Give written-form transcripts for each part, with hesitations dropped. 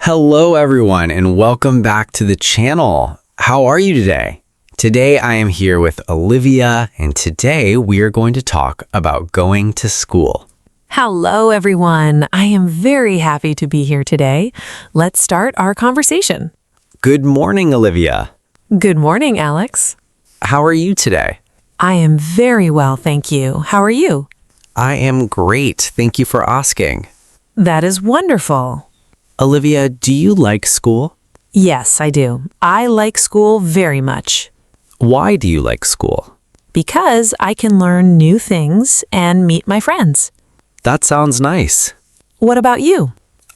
Hello everyone and welcome back to the channel. How are you today? Today I am here with Olivia and today we are going to talk about going to school. Hello, everyone. I am very happy to be here today. Let's start our conversation. Good morning, Olivia. Good morning, Alex. How are you today? I am very well, thank you. How are you? I am great. Thank you for asking. That is wonderful. Olivia, do you like school? Yes, I do. I like school very much Why do you like school? because I can learn new things and meet my friends. That sounds nice. What about you?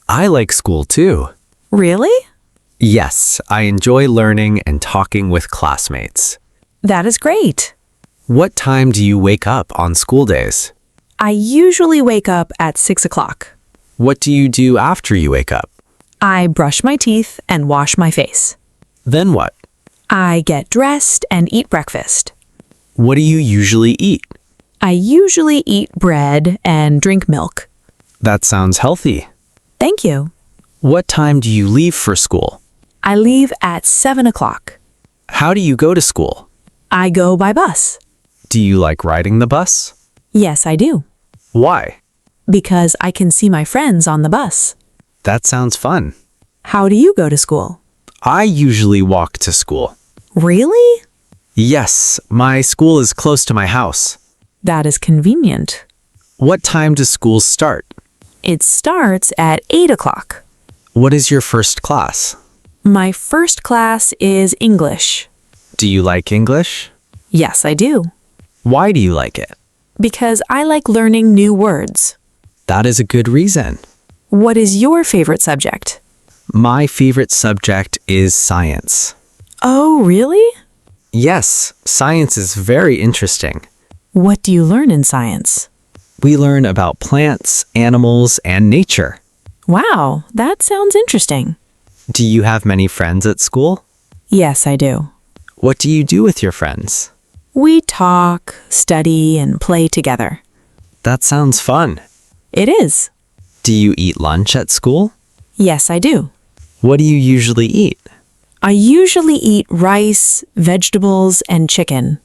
I like school too. Really? Yes, I enjoy learning and talking with classmates. That is great. What time do you wake up on school days? I usually wake up at 6 o'clock. What do you do after you wake up? I brush my teeth and wash my face. Then what? I get dressed and eat breakfast. What do you usually eat? I usually eat bread and drink milk. That sounds healthy. Thank you. What time do you leave for school? I leave at 7 o'clock. How do you go to school? I go by bus. Do you like riding the bus? Yes, I do. Why? Because I can see my friends on the bus. That sounds fun. How do you go to school? I usually walk to school. Really? Yes, my school is close to my house. That is convenient. What time does school start? It starts at 8 o'clock. What is your first class? My first class is English. Do you like English? Yes, I do. Why do you like it? Because I like learning new words. That is a good reason. What is your favorite subject? My favorite subject is science. Oh, really? Yes, science is very interesting. What do you learn in science? We learn about plants, animals, and nature. Wow, that sounds interesting. Do you have many friends at school? Yes, I do. What do you do with your friends? We talk, study, and play together. That sounds fun. It is. Do you eat lunch at school? Yes, I do. What do you usually eat? I usually eat rice, vegetables, and chicken.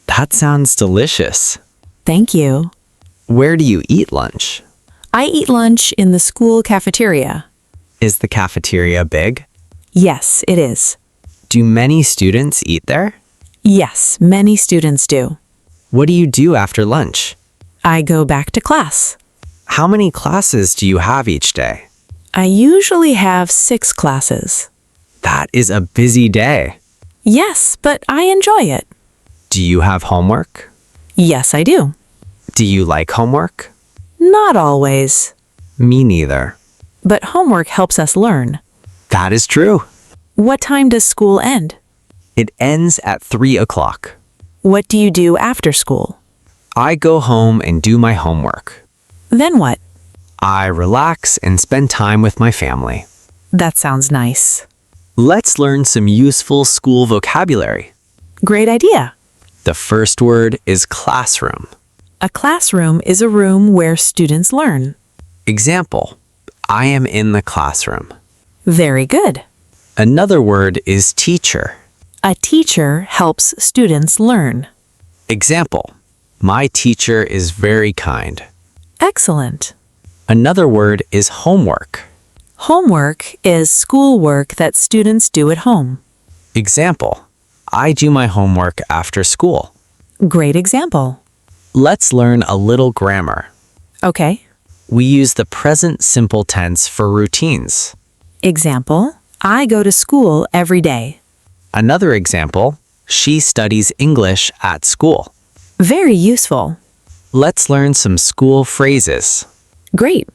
That sounds delicious. Thank you. Where do you eat lunch? I eat lunch in the school cafeteria. Is the cafeteria big? Yes, it is. Do many students eat there? Yes, many students do. What do you do after lunch? I go back to class. How many classes do you have each day? I usually have 6 classes. That is a busy day. Yes, but I enjoy it. Do you have homework? Yes, I do. Do you like homework? Not always. Me neither. But homework helps us learn. That is true. What time does school end? It ends at 3 o'clock. What do you do after school? I go home and do my homework. Then what? I relax and spend time with my family. That sounds nice. Let's learn some useful school vocabulary. Great idea. The first word is classroom. A classroom is a room where students learn. Example, I am in the classroom. Very good. Another word is teacher. A teacher helps students learn. Example, my teacher is very kind. Excellent. Another word is homework. Homework is schoolwork that students do at home. Example, I do my homework after school. Great example. Let's learn a little grammar. Okay. We use the present simple tense for routines. Example, I go to school every day. Another example, she studies English at school. Very useful. Let's learn some school phrases. Great.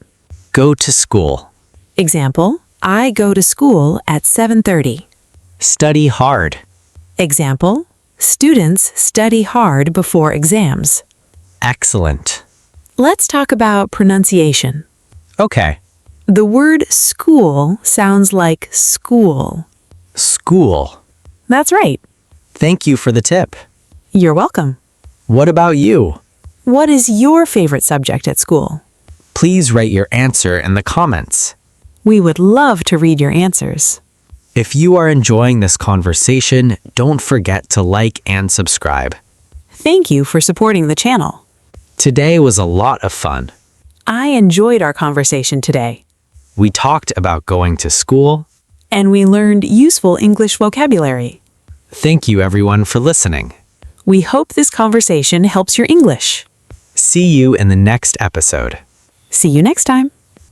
Go to school. Example, I go to school at 7:30. Study hard. Example, students study hard before exams. Excellent. Let's talk about pronunciation. Okay. The word school sounds like school. School. That's right. Thank you for the tip. You're welcome. What about you? What is your favorite subject at school? Please write your answer in the comments. We would love to read your answers. If you are enjoying this conversation, don't forget to like and subscribe. Thank you for supporting the channel. Today was a lot of fun. I enjoyed our conversation today, We talked about going to school. and we learned useful English vocabulary. Thank you everyone for listening. We hope this conversation helps your English. See you in the next episode. See you next time.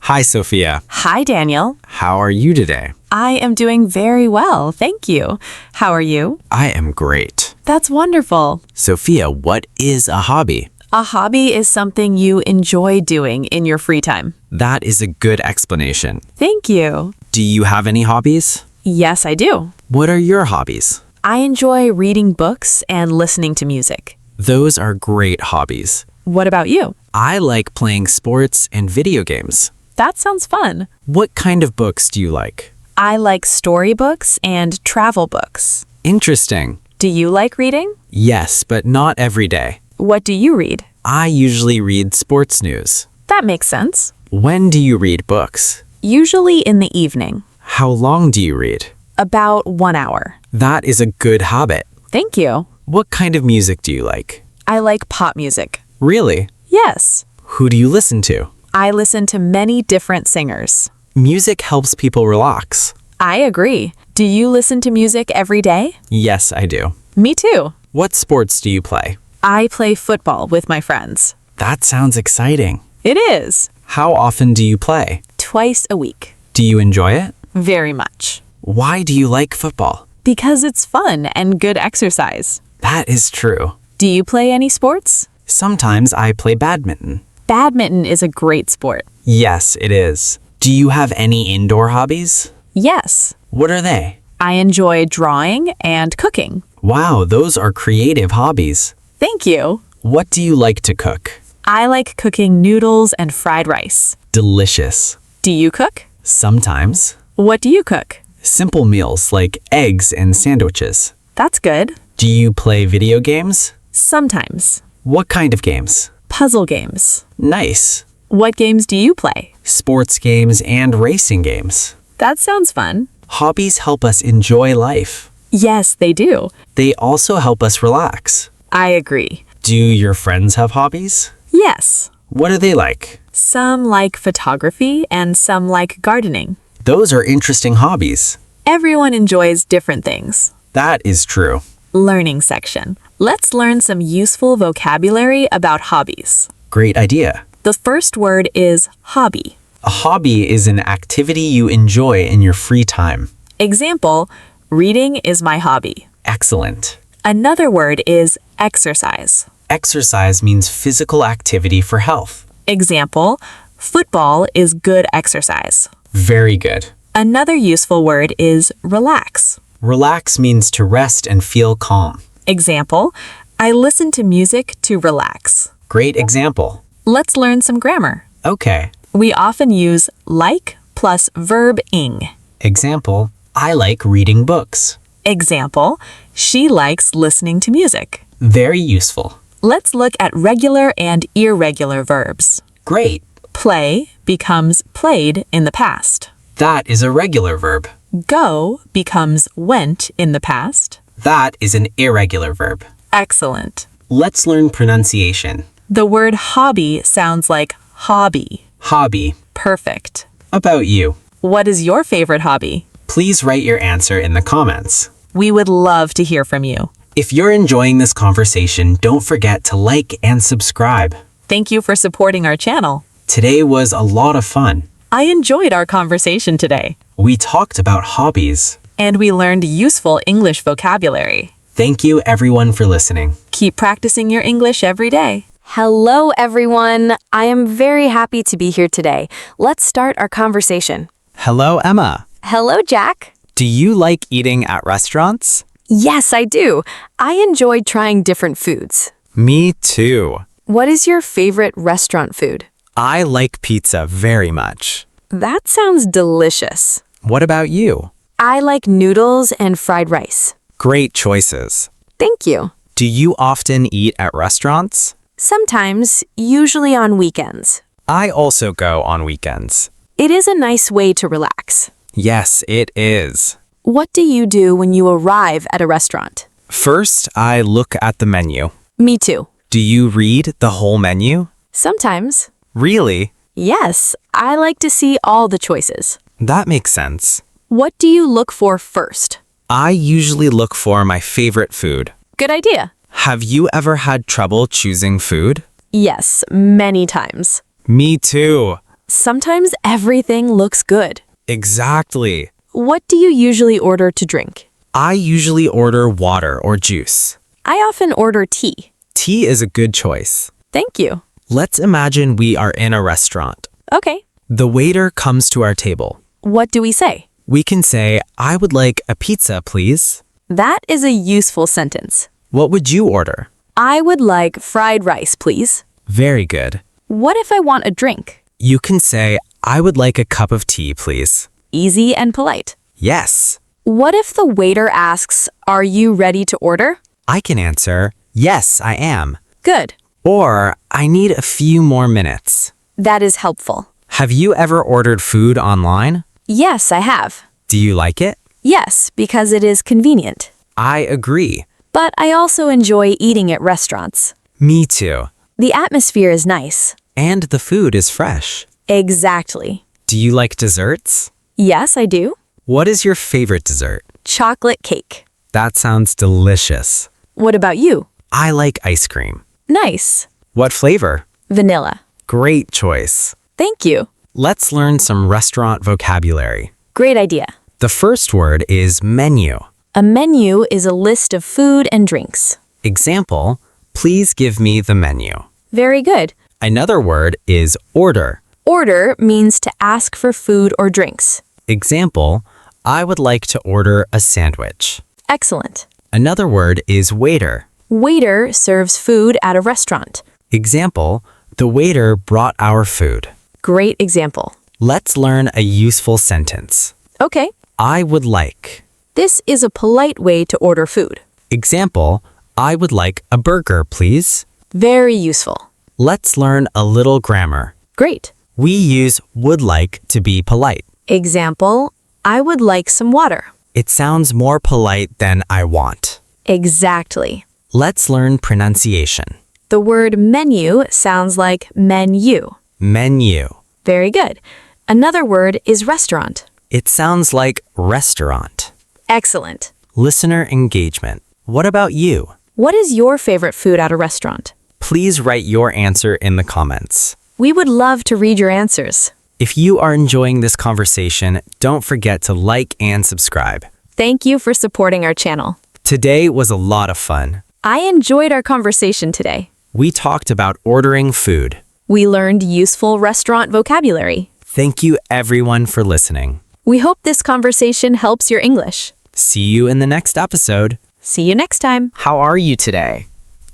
Hi, Sophia. Hi, Daniel. How are you today? I am doing very well, thank you. How are you? I am great. That's wonderful. Sophia, what is a hobby? A hobby is something you enjoy doing in your free time. That is a good explanation. Thank you. Do you have any hobbies? Yes, I do. What are your hobbies? I enjoy reading books and listening to music. Those are great hobbies. What about you? I like playing sports and video games. That sounds fun. What kind of books do you like? I like storybooks and travel books. Interesting. Do you like reading? Yes, but not every day. What do you read? I usually read sports news. That makes sense. When do you read books? Usually in the evening. How long do you read? About 1 hour. That is a good habit. Thank you. What kind of music do you like? I like pop music. Really? Yes. Who do you listen to? I listen to many different singers. Music helps people relax. I agree. Do you listen to music every day? Yes, I do. Me too. What sports do you play? I play football with my friends. That sounds exciting. It is. How often do you play? Twice a week. Do you enjoy it? Very much. Why do you like football? Because it's fun and good exercise. That is true. Do you play any sports? Sometimes I play badminton. Badminton is a great sport. Yes, it is. Do you have any indoor hobbies? Yes. What are they? I enjoy drawing and cooking. Wow, those are creative hobbies. Thank you. What do you like to cook? I like cooking noodles and fried rice. Delicious. Do you cook? Sometimes. What do you cook? Simple meals like eggs and sandwiches. That's good. Do you play video games? Sometimes. What kind of games? Puzzle games. Nice. What games do you play? Sports games and racing games. That sounds fun. Hobbies help us enjoy life. Yes, they do. They also help us relax. I agree. Do your friends have hobbies? Yes. What are they like? Some like photography and some like gardening. Those are interesting hobbies. Everyone enjoys different things. That is true. Learning section. Let's learn some useful vocabulary about hobbies. Great idea. The first word is hobby. A hobby is an activity you enjoy in your free time. Example, reading is my hobby. Excellent. Another word is exercise. Exercise means physical activity for health. Example, football is good exercise. Very good. Another useful word is relax. Relax means to rest and feel calm. Example, I listen to music to relax. Great example. Let's learn some grammar. Okay. We often use like plus verb ing. Example, I like reading books. Example, she likes listening to music. Very useful. Let's look at regular and irregular verbs. Great. Play becomes played in the past. That is a regular verb. Go becomes went in the past. That is an irregular verb. Excellent. Let's learn pronunciation. The word hobby sounds like hobby. Hobby. Perfect. About you. What is your favorite hobby? Please write your answer in the comments. We would love to hear from you. If you're enjoying this conversation, don't forget to like and subscribe. Thank you for supporting our channel. Today was a lot of fun. I enjoyed our conversation today, We talked about hobbies. and we learned useful English vocabulary. Thank you everyone for listening. Keep practicing your English every day. Hello, everyone. I am very happy to be here today. Let's start our conversation. Hello, Emma. Hello, Jack. Do you like eating at restaurants? Yes, I do. I enjoy trying different foods. Me too. What is your favorite restaurant food? I like pizza very much. That sounds delicious. What about you? I like noodles and fried rice. Great choices. Thank you. Do you often eat at restaurants? Sometimes, usually on weekends. I also go on weekends. It is a nice way to relax. Yes, it is. What do you do when you arrive at a restaurant? First, I look at the menu. Me too. Do you read the whole menu? Sometimes. Really? Yes, I like to see all the choices. That makes sense. What do you look for first? I usually look for my favorite food. Good idea. Have you ever had trouble choosing food? Yes, many times. Me too. Sometimes everything looks good. Exactly. What do you usually order to drink? I usually order water or juice. I often order tea. Tea is a good choice. Thank you. Let's imagine we are in a restaurant. Okay. The waiter comes to our table. What do we say? We can say, "I would like a pizza, please." That is a useful sentence. What would you order? I would like fried rice, please. Very good. What if I want a drink? You can say, "I would like a cup of tea, please." Easy and polite. Yes. What if the waiter asks, "Are you ready to order?" I can answer, "Yes, I am." Good. Or, "I need a few more minutes." That is helpful. Have you ever ordered food online? Yes, I have. Do you like it? Yes, because it is convenient. I agree. But I also enjoy eating at restaurants. Me too. The atmosphere is nice. And the food is fresh. Exactly. Do you like desserts? Yes, I do. What is your favorite dessert? Chocolate cake. That sounds delicious. What about you? I like ice cream. Nice. What flavor? Vanilla. Great choice. Thank you. Let's learn some restaurant vocabulary. Great idea. The first word is menu. A menu is a list of food and drinks. Example, please give me the menu. Very good. Another word is order. Order means to ask for food or drinks. Example, I would like to order a sandwich. Excellent. Another word is waiter. Waiter serves food at a restaurant. Example, the waiter brought our food. Great example. Let's learn a useful sentence. Okay. I would like. This is a polite way to order food. Example, I would like a burger, please. Very useful. Let's learn a little grammar. Great. We use would like to be polite. Example, I would like some water. It sounds more polite than I want. Exactly. Let's learn pronunciation. The word menu sounds like menu. Menu. Very good. Another word is restaurant. It sounds like restaurant. Excellent. Listener engagement. What about you? What is your favorite food at a restaurant? Please write your answer in the comments. We would love to read your answers. If you are enjoying this conversation, don't forget to like and subscribe. Thank you for supporting our channel. Today was a lot of fun. I enjoyed our conversation today. We talked about ordering food. We learned useful restaurant vocabulary. Thank you everyone for listening. We hope this conversation helps your English. See you in the next episode. See you next time. How are you today?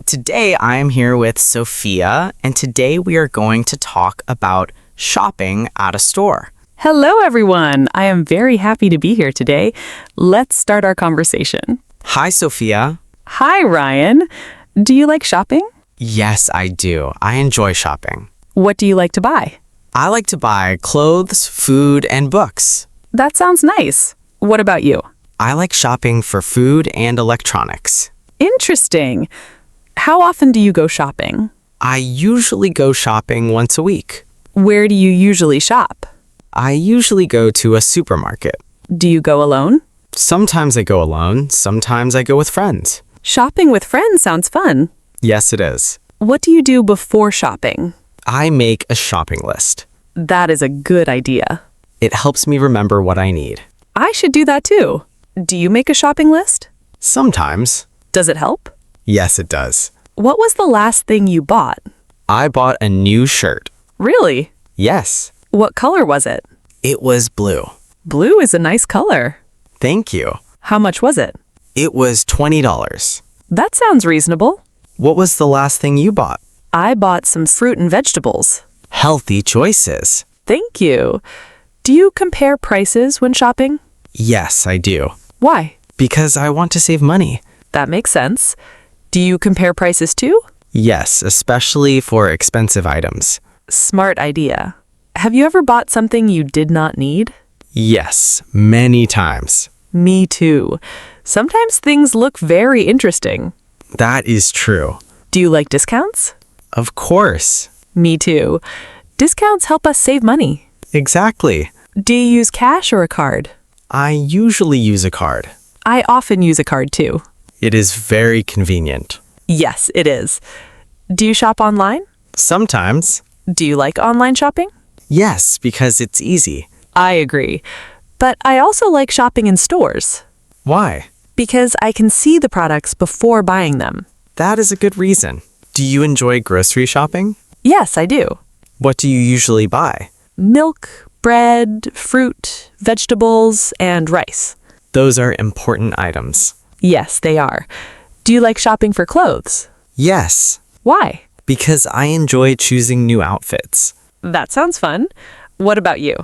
Today I am here with Sophia, and today we are going to talk about shopping at a store. Hello, everyone. I am very happy to be here today. Let's start our conversation. Hi, Sophia. Hi, Ryan. Do you like shopping? Yes, I do. I enjoy shopping. What do you like to buy? I like to buy clothes, food, and books. That sounds nice. What about you? I like shopping for food and electronics. Interesting. How often do you go shopping? I usually go shopping once a week. Where do you usually shop? I usually go to a supermarket. Do you go alone? Sometimes I go alone, sometimes I go with friends. Shopping with friends sounds fun. Yes, it is. What do you do before shopping? I make a shopping list. That is a good idea. It helps me remember what I need. I should do that too. Do you make a shopping list? Sometimes. Does it help? Yes, it does. What was the last thing you bought? I bought a new shirt. Really? Yes. What color was it? It was blue. Blue is a nice color. Thank you. How much was it? It was $20. That sounds reasonable. What was the last thing you bought? I bought some fruit and vegetables. Healthy choices. Thank you. Do you compare prices when shopping? Yes, I do. Why? Because I want to save money. That makes sense. Do you compare prices too? Yes, especially for expensive items. Smart idea. Have you ever bought something you did not need? Yes, many times. Me too. Sometimes things look very interesting. That is true. Do you like discounts? Of course. Me too. Discounts help us save money. Exactly. Do you use cash or a card? I usually use a card. I often use a card too. It is very convenient. Yes, it is. Do you shop online? Sometimes. Do you like online shopping? Yes, because it's easy. I agree. But I also like shopping in stores Why? because I can see the products before buying them. That is a good reason. Do you enjoy grocery shopping? Yes, I do. What do you usually buy? Milk, bread, fruit, vegetables, and rice. Those are important items. Yes, they are. Do you like shopping for clothes? Yes, Why? because I enjoy choosing new outfits. That sounds fun. What about you?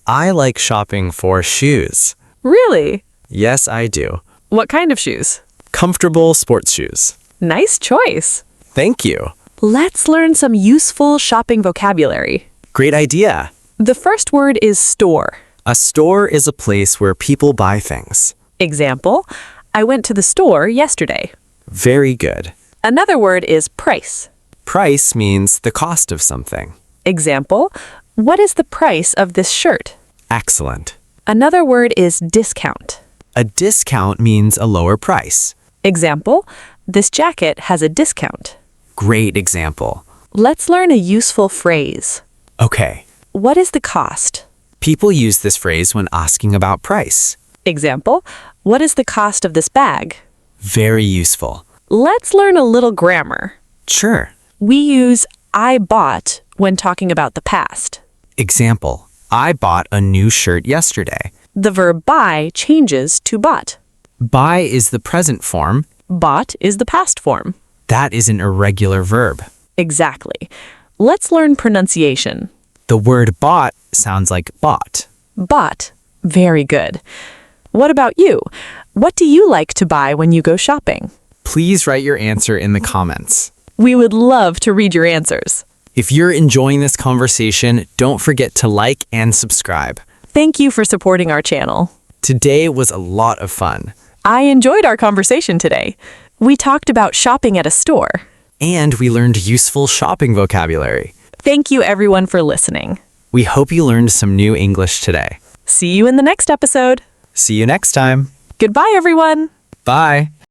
I like shopping for shoes. Really? Yes, I do. What kind of shoes? Comfortable sports shoes. Nice choice. Thank you. Let's learn some useful shopping vocabulary. Great idea. The first word is store. A store is a place where people buy things. Example, I went to the store yesterday. Very good. Another word is price. Price means the cost of something. Example, what is the price of this shirt? Excellent. Another word is discount. A discount means a lower price. Example, this jacket has a discount. Great example. Let's learn a useful phrase. Okay. What is the cost? People use this phrase when asking about price. Example, what is the cost of this bag? Very useful. Let's learn a little grammar. Sure. We use I bought when talking about the past. Example, I bought a new shirt yesterday. The verb buy changes to bought. Buy is the present form. Bought is the past form. That is an irregular verb. Exactly. Let's learn pronunciation. The word bought sounds like bought. Bought. Very good. What about you? What do you like to buy when you go shopping? Please write your answer in the comments. We would love to read your answers. If you're enjoying this conversation, don't forget to like and subscribe. Thank you for supporting our channel. Today was a lot of fun. I enjoyed our conversation today. We talked about shopping at a store. And we learned useful shopping vocabulary. Thank you everyone for listening. We hope you learned some new English today. See you in the next episode. See you next time. Goodbye everyone. Bye.